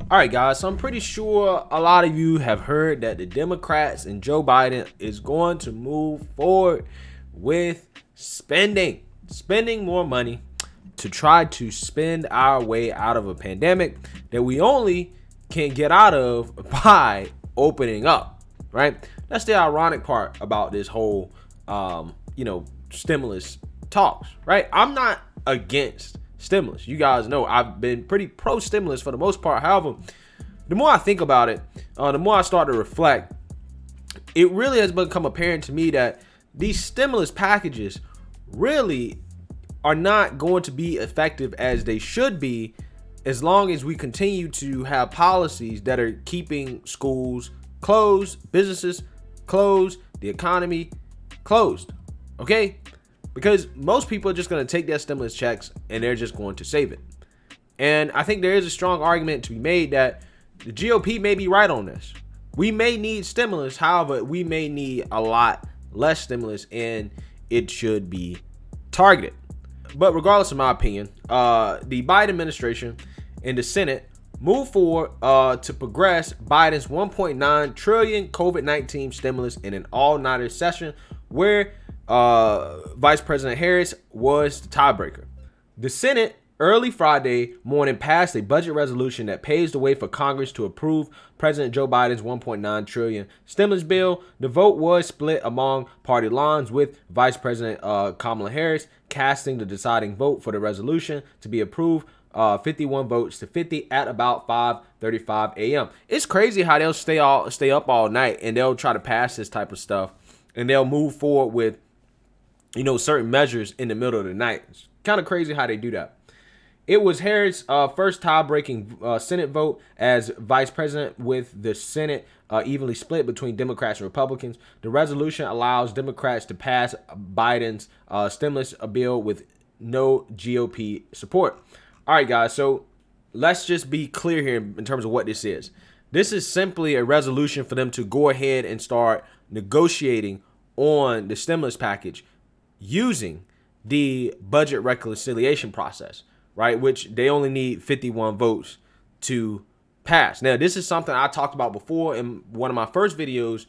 All right, guys, so I'm pretty sure a lot of you have heard that the Democrats and Joe Biden is going to move forward with spending more money to try to spend our way out of a pandemic that we only can get out of by opening up, right? That's the ironic part about this whole, stimulus talks, right? I'm not against stimulus. You guys know I've been pretty pro stimulus for the most part. However, the more I think about it, the more I start to reflect, it really has become apparent to me that these stimulus packages really are not going to be effective as they should be as long as we continue to have policies that are keeping schools closed, businesses closed, the economy closed. Okay? Because most people are just going to take their stimulus checks and they're just going to save it. And I think there is a strong argument to be made that the GOP may be right on this. We may need stimulus. However, we may need a lot less stimulus and it should be targeted. But regardless of my opinion, the Biden administration and the Senate moved forward to progress Biden's $1.9 trillion COVID-19 stimulus in an all-nighter session where Vice President Harris was the tiebreaker. The Senate early Friday morning passed a budget resolution that paves the way for Congress to approve President Joe Biden's $1.9 trillion stimulus bill. The vote was split among party lines, with Vice President Kamala Harris casting the deciding vote for the resolution to be approved, 51 votes to 50 at about 5:35 a.m. It's crazy how they'll stay up all night and they'll try to pass this type of stuff, and they'll move forward with certain measures in the middle of the night. It's kind of crazy how they do that. It was Harris' first tie-breaking Senate vote as vice president, with the Senate evenly split between Democrats and Republicans. The resolution allows Democrats to pass Biden's stimulus bill with no GOP support. All right, guys, so let's just be clear here in terms of what this is. This is simply a resolution for them to go ahead and start negotiating on the stimulus package using the budget reconciliation process, right? Which they only need 51 votes to pass. Now, this is something I talked about before in one of my first videos,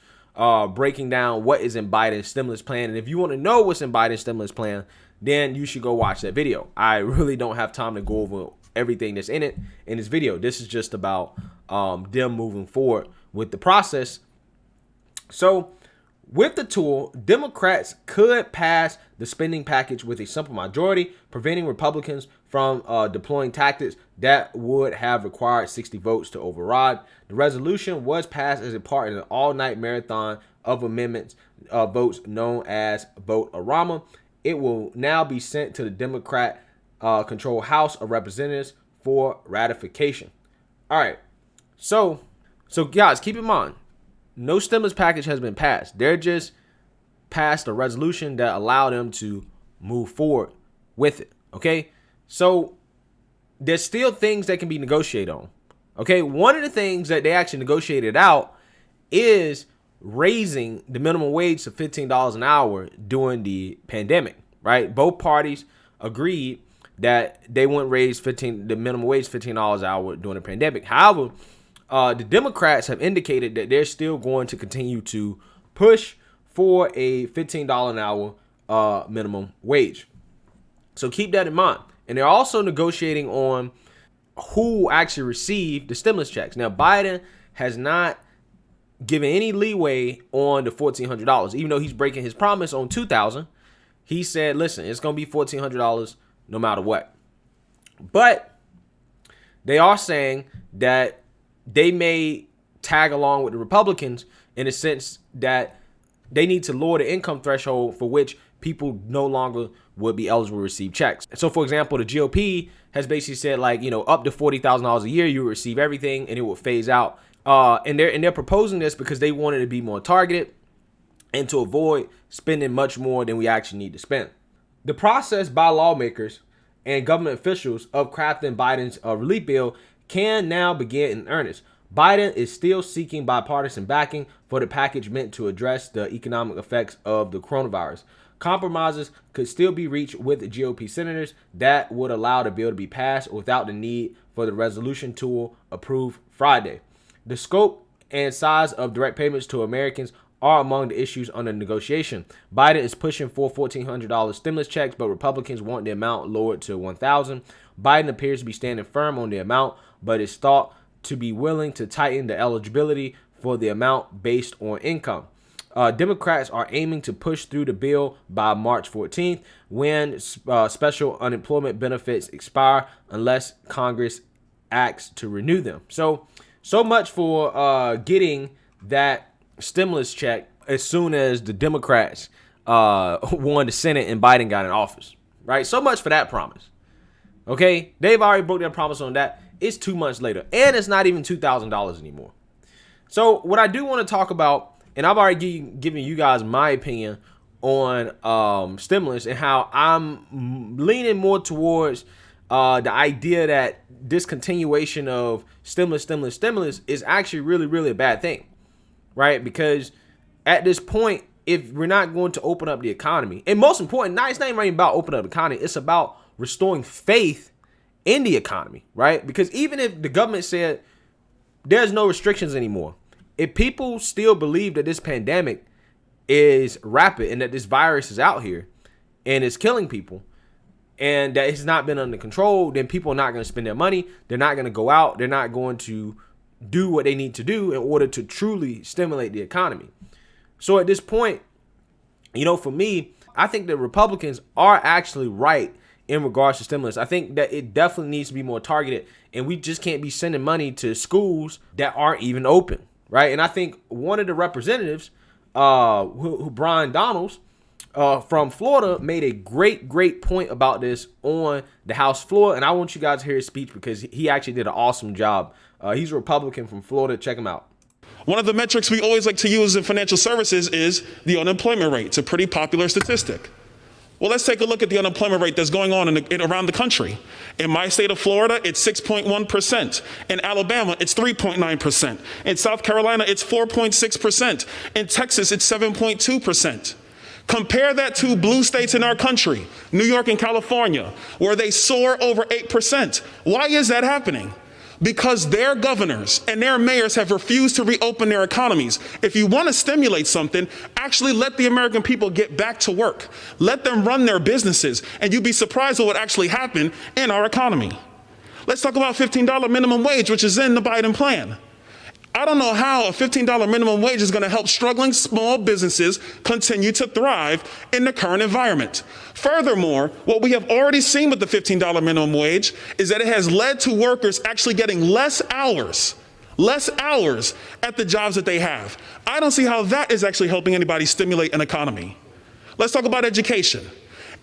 breaking down what is in Biden's stimulus plan. And if you want to know what's in Biden's stimulus plan, then you should go watch that video. I really don't have time to go over everything that's in it in this video. This is just about them moving forward with the process. So with the tool, Democrats could pass the spending package with a simple majority, preventing Republicans from deploying tactics that would have required 60 votes to override. The resolution was passed as a part of an all-night marathon of amendments votes known as Vote-A-Rama. It will now be sent to the Democrat-controlled House of Representatives for ratification. All right, so guys, keep in mind, no stimulus package has been passed. They're just passed a resolution that allowed them to move forward with it. Okay, so there's still things that can be negotiated on. Okay, one of the things that they actually negotiated out is raising the minimum wage to $15 an hour during the pandemic, right? Both parties agreed that they wouldn't raise the minimum wage $15 an hour during the pandemic. However, the Democrats have indicated that they're still going to continue to push for a $15 an hour minimum wage. So keep that in mind. And they're also negotiating on who actually received the stimulus checks. Now, Biden has not given any leeway on the $1,400, even though he's breaking his promise on $2,000. He said, listen, it's going to be $1,400 no matter what. But they are saying that they may tag along with the Republicans in the sense that they need to lower the income threshold for which people no longer would be eligible to receive checks. So, for example, the GOP has basically said, like, up to $40,000 a year, you will receive everything and it will phase out. And they're proposing this because they want it to be more targeted and to avoid spending much more than we actually need to spend. The process by lawmakers and government officials of crafting Biden's relief bill can now begin in earnest. Biden is still seeking bipartisan backing for the package meant to address the economic effects of the coronavirus. Compromises could still be reached with the GOP senators that would allow the bill to be passed without the need for the resolution tool approved Friday. The scope and size of direct payments to Americans are among the issues under negotiation. Biden is pushing for $1,400 stimulus checks, but Republicans want the amount lowered to $1,000. Biden appears to be standing firm on the amount, but is thought to be willing to tighten the eligibility for the amount based on income. Democrats are aiming to push through the bill by March 14th when special unemployment benefits expire unless Congress acts to renew them. So much for getting that stimulus check as soon as the Democrats won the Senate and Biden got in office, right? So much for that promise. Okay, they've already broke their promise on that. It's 2 months later, and it's not even $2,000 anymore. So what I do want to talk about, and I've already given you guys my opinion on stimulus and how I'm leaning more towards the idea that discontinuation of stimulus is actually really a bad thing, right? Because at this point, if we're not going to open up the economy, and most important, it's not even about opening up the economy, it's about restoring faith in the economy, right? Because even if the government said there's no restrictions anymore, if people still believe that this pandemic is rapid and that this virus is out here and it's killing people and that it's not been under control, then people are not going to spend their money. They're not going to go out. They're not going to do what they need to do in order to truly stimulate the economy. So at this point, for me, I think that Republicans are actually right in regards to stimulus. I think that it definitely needs to be more targeted, and we just can't be sending money to schools that aren't even open, right? And I think one of the representatives, Brian Donalds from Florida, made a great point about this on the House floor, and I want you guys to hear his speech because he actually did an awesome job. He's a Republican from Florida. Check him out. One of the metrics we always like to use in financial services is the unemployment rate. It's a pretty popular statistic. Well, let's take a look at the unemployment rate that's going on around the country. In my state of Florida, it's 6.1%. In Alabama, it's 3.9%. In South Carolina, it's 4.6%. In Texas, it's 7.2%. Compare that to blue states in our country, New York and California, where they soar over 8%. Why is that happening? Because their governors and their mayors have refused to reopen their economies. If you want to stimulate something, actually let the American people get back to work. Let them run their businesses, and you'd be surprised at what actually happened in our economy. Let's talk about $15 minimum wage, which is in the Biden plan. I don't know how a $15 minimum wage is going to help struggling small businesses continue to thrive in the current environment. Furthermore, what we have already seen with the $15 minimum wage is that it has led to workers actually getting less hours at the jobs that they have. I don't see how that is actually helping anybody stimulate an economy. Let's talk about education.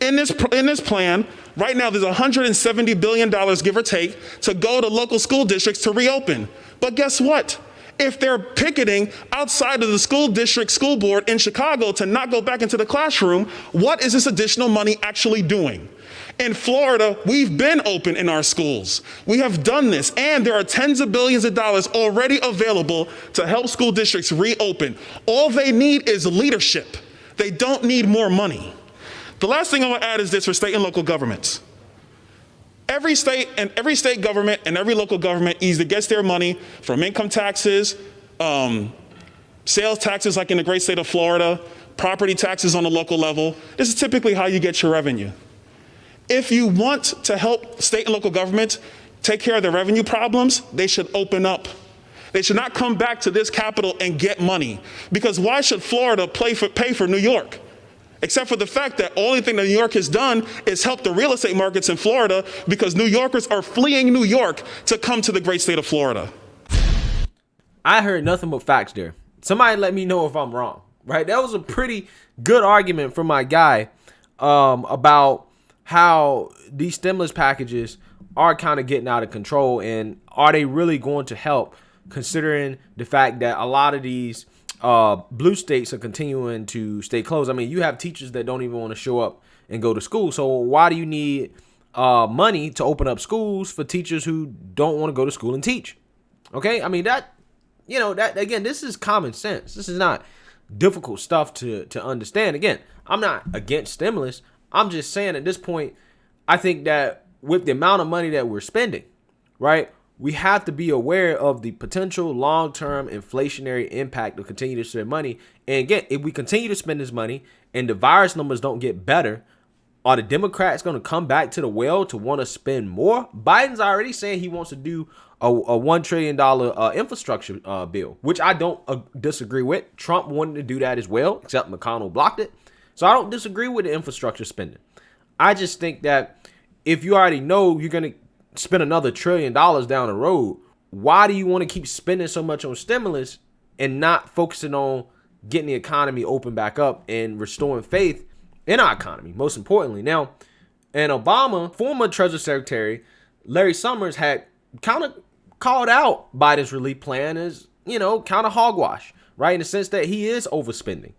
In this plan, right now, there's $170 billion, give or take, to go to local school districts to reopen. But guess what? If they're picketing outside of the school district school board in Chicago to not go back into the classroom, what is this additional money actually doing? In Florida, we've been open in our schools. We have done this, and there are tens of billions of dollars already available to help school districts reopen. All they need is leadership. They don't need more money. The last thing I want to add is this for state and local governments. Every state government and every local government either gets their money from income taxes, sales taxes like in the great state of Florida, property taxes on the local level. This is typically how you get your revenue. If you want to help state and local governments take care of their revenue problems, they should open up. They should not come back to this capital and get money. Because why should Florida pay for New York? Except for the fact that the only thing that New York has done is help the real estate markets in Florida because New Yorkers are fleeing New York to come to the great state of Florida. I heard nothing but facts there. Somebody let me know if I'm wrong, right? That was a pretty good argument from my guy about how these stimulus packages are kind of getting out of control, and are they really going to help, considering the fact that a lot of these blue states are continuing to stay closed. I mean, you have teachers that don't even want to show up and go to school. So why do you need money to open up schools for teachers who don't want to go to school and teach? Okay, I mean that again, this is common sense. This is not difficult stuff to understand. Again, I'm not against stimulus. I'm just saying at this point, I think that with the amount of money that we're spending, right, we have to be aware of the potential long-term inflationary impact of continue to spend money. And again, if we continue to spend this money and the virus numbers don't get better, are the Democrats going to come back to the well to want to spend more? Biden's already saying he wants to do a $1 trillion infrastructure bill, which I don't disagree with. Trump wanted to do that as well, except McConnell blocked it. So I don't disagree with the infrastructure spending. I just think that if you already know you're going to spend another $1 trillion down the road, why do you want to keep spending so much on stimulus and not focusing on getting the economy open back up and restoring faith in our economy, most importantly? Now, and Obama, former Treasury Secretary Larry Summers had kind of called out Biden's relief plan as, kind of hogwash, right? In the sense that he is overspending.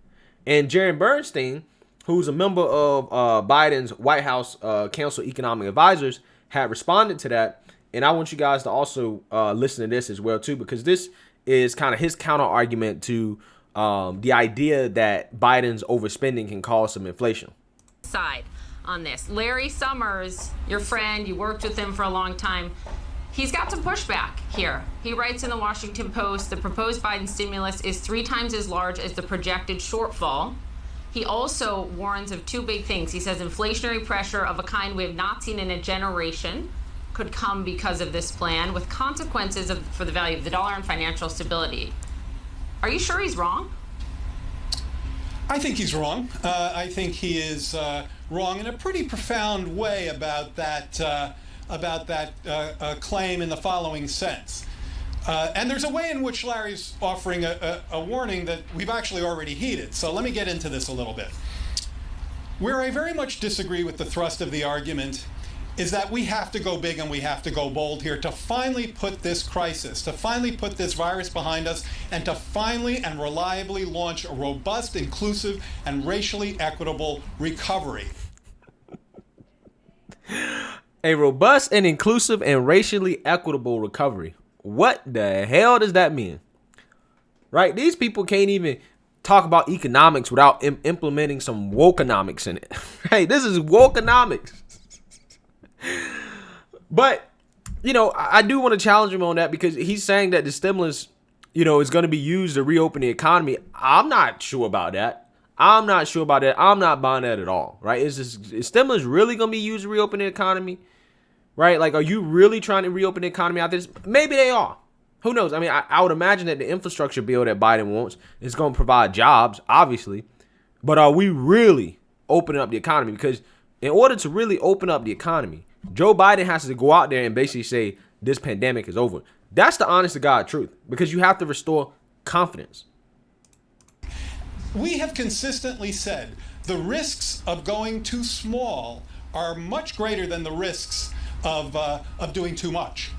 And Jared Bernstein, who's a member of Biden's White House Council of Economic Advisors, had responded to that. And I want you guys to also listen to this as well, too, because this is kind of his counter argument to the idea that Biden's overspending can cause some inflation. Side on this. Larry Summers, your friend, you worked with him for a long time. He's got some pushback here. He writes in the Washington Post, the proposed Biden stimulus is 3 times as large as the projected shortfall. He also warns of 2 big things. He says inflationary pressure of a kind we have not seen in a generation could come because of this plan, with consequences for the value of the dollar and financial stability. Are you sure he's wrong? I think he's wrong. I think he is wrong in a pretty profound way about that claim in the following sense. And there's a way in which Larry's offering a warning that we've actually already heeded. So let me get into this a little bit. Where I very much disagree with the thrust of the argument is that we have to go big and we have to go bold here to finally put this crisis, to finally put this virus behind us, and to finally and reliably launch a robust, inclusive, and racially equitable recovery. A robust and inclusive and racially equitable recovery. What the hell does that mean? Right? These people can't even talk about economics without implementing some wokenomics in it. Hey, this is wokenomics. But, I do want to challenge him on that because he's saying that the stimulus, is going to be used to reopen the economy. I'm not sure about that. I'm not buying that at all. Right? Is stimulus really going to be used to reopen the economy? Right? Like, are you really trying to reopen the economy after this? Maybe they are. Who knows? I mean, I would imagine that the infrastructure bill that Biden wants is going to provide jobs, obviously. But are we really opening up the economy? Because in order to really open up the economy, Joe Biden has to go out there and basically say this pandemic is over. That's the honest to God truth, because you have to restore confidence. We have consistently said the risks of going too small are much greater than the risks of doing too much.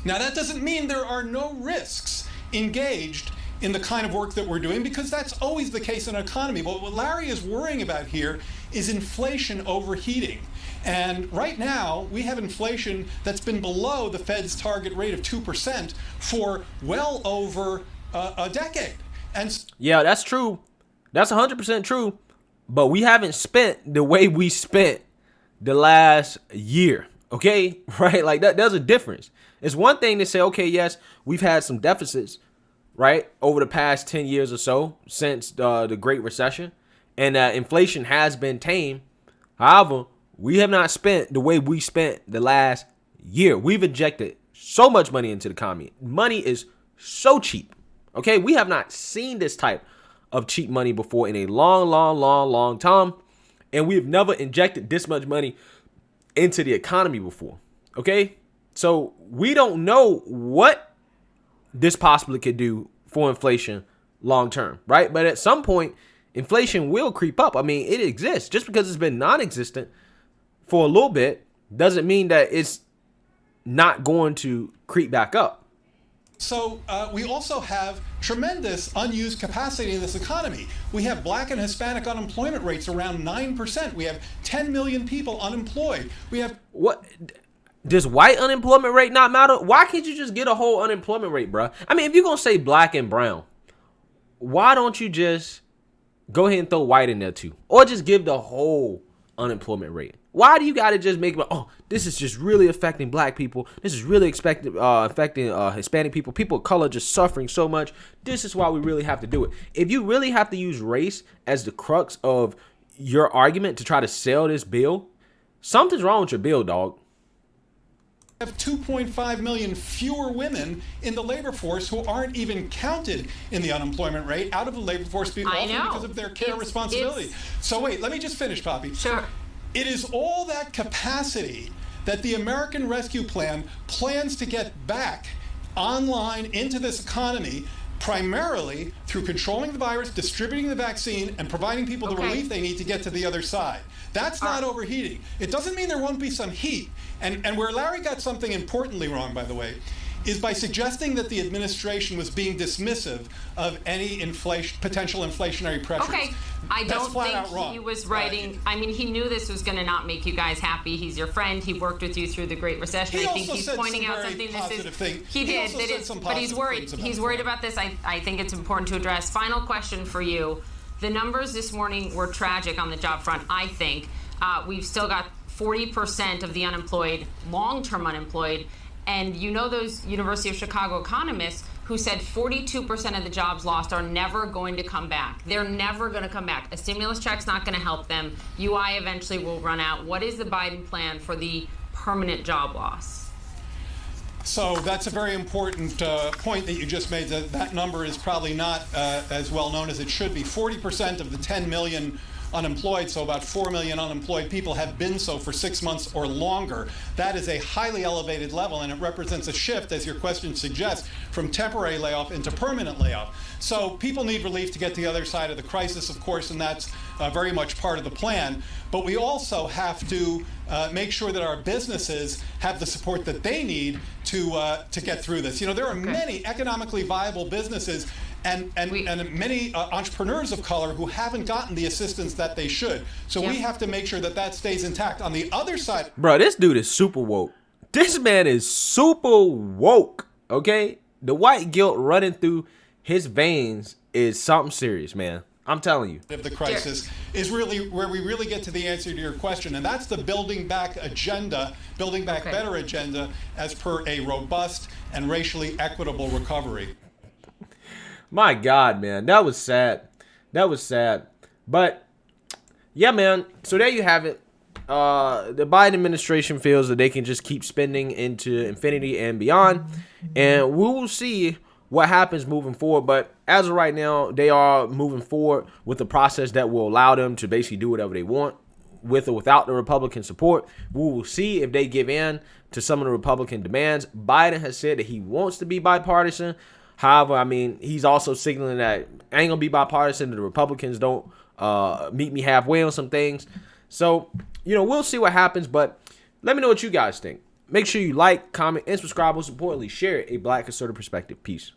Now, that doesn't mean there are no risks engaged in the kind of work that we're doing, because that's always the case in an economy. But what Larry is worrying about here is inflation overheating. And right now, we have inflation that's been below the Fed's target rate of 2% for well over a decade. And yeah, that's true. That's 100% true. But we haven't spent the way we spent the last year. Okay, right? Like there's a difference. It's one thing to say, okay, yes, we've had some deficits, right, over the past 10 years or so since the Great Recession, and inflation has been tamed. However, we have not spent the way we spent the last year. We've injected so much money into the economy. Money is so cheap. Okay, we have not seen this type of cheap money before in a long time, and we've never injected this much money into the economy before. Okay, so we don't know what this possibly could do for inflation long term, right? But at some point, inflation will creep up. I mean, it exists. Just because it's been non-existent for a little bit doesn't mean that it's not going to creep back up. So we also have tremendous unused capacity in this economy. We have Black and Hispanic unemployment rates around 9%. We have 10 million people unemployed. We have what? Does white unemployment rate not matter? Why can't you just get a whole unemployment rate, bro? I mean, if you're gonna say Black and brown, why don't you just go ahead and throw white in there too? Or just give the whole unemployment rate. Why do you got to just make it, oh, this is just really affecting black people. This is really affecting Hispanic people. People of color just suffering so much. This is why we really have to do it. If you really have to use race as the crux of your argument to try to sell this bill, something's wrong with your bill, dog. Have 2.5 million fewer women in the labor force who aren't even counted in the unemployment rate out of the labor force because of their care responsibility. So wait, let me just finish, Poppy. Sure. It is all that capacity that the American Rescue Plan plans to get back online into this economy, primarily through controlling the virus, distributing the vaccine, and providing people the relief they need to get to the other side. That's not overheating. It doesn't mean there won't be some heat. And where Larry got something importantly wrong, by the way, is by suggesting that the administration was being dismissive of any potential inflationary pressures. Okay, I don't think he was writing. I mean, he knew this was going to not make you guys happy. He's your friend. He worked with you through the Great Recession. I think he's pointing out something that is. He did, but he's worried. He's worried about this. I think it's important to address. Final question for you. The numbers this morning were tragic on the job front, I think. We've still got 40% of the unemployed, long-term unemployed. And you know those University of Chicago economists who said 42% of the jobs lost are never going to come back. They're never going to come back. A stimulus check's not going to help them. UI eventually will run out. What is the Biden plan for the permanent job loss? So that's a very important point that you just made. That number is probably not as well known as it should be. 40% of the 10 million unemployed, so about 4 million unemployed people have been so for 6 months or longer. That is a highly elevated level, and it represents a shift, as your question suggests, from temporary layoff into permanent layoff. So people need relief to get to the other side of the crisis, of course, and that's very much part of the plan. But we also have to make sure that our businesses have the support that they need to get through this. You know, there are many economically viable businesses and many entrepreneurs of color who haven't gotten the assistance that they should. So we have to make sure that that stays intact. On the other side... Bro, this dude is super woke. This man is super woke, okay? The white guilt running through his veins is something serious, man. I'm telling you. Of the crisis is really where we really get to the answer to your question, and that's the building back agenda, building back better agenda, as per a robust and racially equitable recovery. My God, man, that was sad. That was sad. But yeah, man. So there you have it. The Biden administration feels that they can just keep spending into infinity and beyond, and we will see what happens moving forward. But as of right now, they are moving forward with a process that will allow them to basically do whatever they want with or without the Republican support. We will see if they give in to some of the Republican demands. Biden has said that he wants to be bipartisan. However, I mean, he's also signaling that I ain't gonna be bipartisan. The Republicans don't meet me halfway on some things. So, you know, we'll see what happens. But let me know what you guys think. Make sure you like, comment, and subscribe. Most importantly, share a Black Conservative Perspective. Peace.